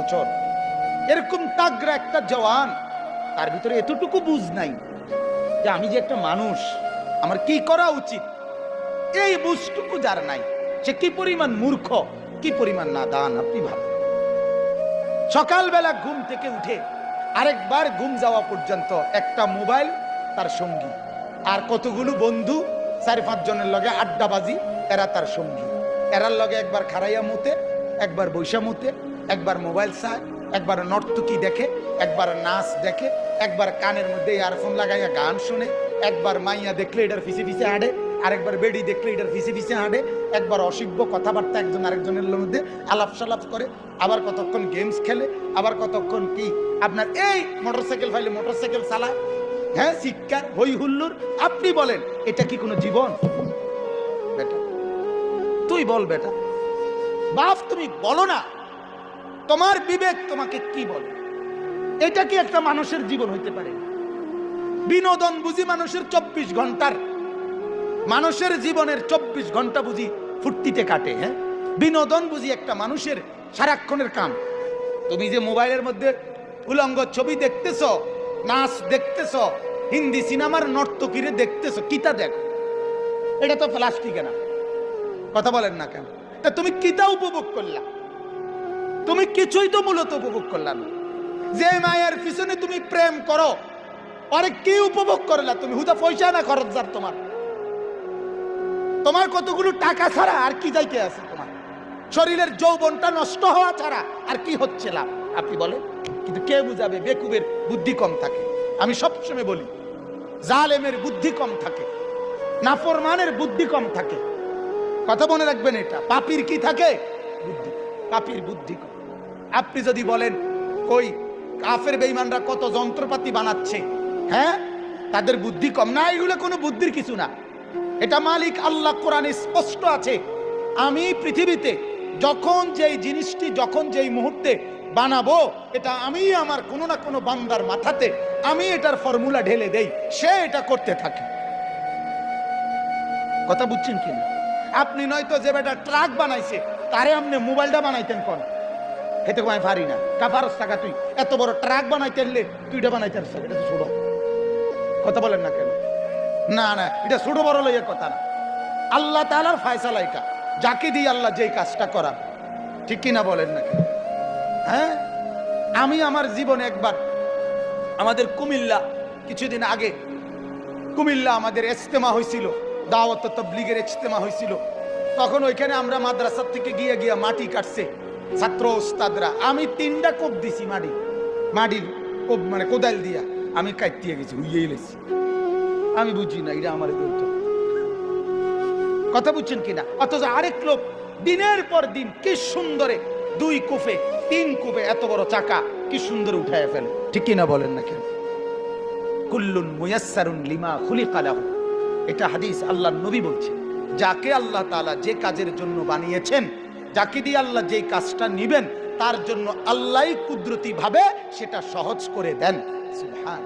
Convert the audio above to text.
বছর, এরকম তাগড়া একটা জওয়ান, তার ভিতরে এতটুকু বুঝ নাই যে আমি যে একটা মানুষ, আমার কি করা উচিত, এই বুঝটুকু যার নাই, সে কি পরিমাণ মূর্খ, কি পরিমাণ নাদান। আপনি ভাবেন, সকালবেলা ঘুম থেকে উঠে আরেকবার ঘুম যাওয়া পর্যন্ত একটা মোবাইল তার সঙ্গী, আর কতগুলো বন্ধু 4-5 জনের লগে আড্ডাবাজি, এরা তার সঙ্গী। এরার লগে একবার খারাইয়া মুতে, একবার বৈশা মুতে, একবার মোবাইল চায়, একবার নর্তকী দেখে, একবার নাচ দেখে, একবার কানের মধ্যে ইয়ারফোন লাগাইয়া গান শুনে, একবার মাইয়া দেখলে এটার ফিসে ফিসে হাঁটে, আরেকবার বেডি দেখলে এটার ফিসে ফিসে হাঁটে, একবার অসভ্য কথাবার্তা একজন আরেকজনের মধ্যে আলাপ সালাপ করে, আবার কতক্ষণ গেমস খেলে, আবার কতক্ষণ কি আপনার এই মোটরসাইকেল ফাইলে মোটরসাইকেল চালায়, হ্যাঁ, শিক্ষার হই হুল্লুর। আপনি বলেন এটা কি কোনো জীবন? বেটা তুই বল, বেটা বাপ তুমি বলো না, তোমার বিবেক তোমাকে কি বলে? এটা কি একটা মানুষের জীবন হইতে পারে? বিনোদন বুঝি মানুষের 24 ঘন্টার, মানুষের জীবনের 24 ঘন্টা বুঝি ফুর্তিতে কাটে? হ্যাঁ, বিনোদন বুঝি একটা মানুষের সারাক্ষণের কাম? তুমি যে মোবাইলের মধ্যে উলঙ্গ ছবি দেখতেছ, নাচ দেখতেছ, হিন্দি সিনেমার নর্তকীরে দেখতেছ, কিতা দেখো? এটা তো প্লাস্টিকে না, কথা বলেন না কেন? তা তুমি কিতা উপভোগ করলা? তুমি কিছুই তো মূলত উপভোগ করলা না। যে মায়ের পিছনে তুমি প্রেম করো, আরে কি উপভোগ করলা তুমি? হুদা পয়সা না খরচ যার তোমার, তোমার কতগুলো টাকা ছাড়া আর কি যাইতে আছে? তোমার শরীরের যৌবনটা নষ্ট হওয়া ছাড়া আর কি হচ্ছে লাভ? আপনি বলেন। কিন্তু কে বুঝাবে? বেকুবের বুদ্ধি কম থাকে। আমি সবসময় বলি, জালেমের বুদ্ধি কম থাকে, নাফরমানের বুদ্ধি কম থাকে। কথা মনে রাখবেন, এটা পাপীর কি থাকে? বুদ্ধি। পাপীর বুদ্ধি কম। আপনি যদি বলেন কই কাফের বেঈমানরা কত যন্ত্রপাতি বানাচ্ছে, হ্যাঁ, তাদের বুদ্ধি কম না? এগুলো কোনো বুদ্ধির কিছু না। এটা মালিক আল্লাহ কোরআনে স্পষ্ট আছে, আমি পৃথিবীতে যখন যেই জিনিসটি যখন যেই মুহূর্তে বানাবো, এটা আমি আমার কোনো না কোনো বান্দার মাথাতে আমি এটার ফর্মুলা ঢেলে দেই, সে এটা করতে থাকে। কথা বুঝছেন কিনা? আপনি নয়তো যে বেটা ট্রাক বানাইছে তারে আপনি মোবাইলটা বানাইতেন কোন? হেতে আমি পারি না, কাফারস টাকা তুই এত বড় ট্রাক বানাইতে এলে তুইটা বানাইতে পারছ, এটা তো ছোট। কথা বলেন না কেন? না না, এটা ছোট বড় লইয়া কথা না। আল্লাহ তাআলার ফয়সালা এটা, যাকে দিয়ে আল্লাহ যেই কাজটা করা, ঠিক কিনা বলেন না কেন? হ্যাঁ, আমি আমার জীবনে একবার আমাদের কুমিল্লা কিছুদিন আগে কুমিল্লা আমাদের ইজতেমা হয়েছিল, দাওয়াত তাবলীগের ইজতেমা হয়েছিল। তখন ওইখানে আমরা মাদ্রাসা থেকে গিয়ে গিয়ে মাটি কাটছে ছাত্র ওস্তাদরা। আমি 3টা কোপ দিছি, মাটির কোপ, মানে কোদাল দিয়া আমি কাটিয়ে গেছি, হুইয়ে লেছি। আমি বুঝি না এটা আমার বলতো। কথা বুঝছেন কিনা? অথচ আরেক লোক দিনের পর দিন কি সুন্দরে 2 কোপে 3 কোপে এত বড় চাকা কি সুন্দর উঠায় ফেলে, ঠিক কিনা বলেন না কেন? কুল্লুন মুয়াসসারুন লিমা খুলিকা লাহু, এটা হাদিস, আল্লাহর নবী বলছে, যাকে আল্লাহ তাআলা যে কাজের জন্য বানিয়েছেন, যাকে দিয়ে আল্লাহ যেই কাজটা নিবেন, তার জন্য আল্লাহই কুদরতি ভাবে সেটা সহজ করে দেন। সুবহান।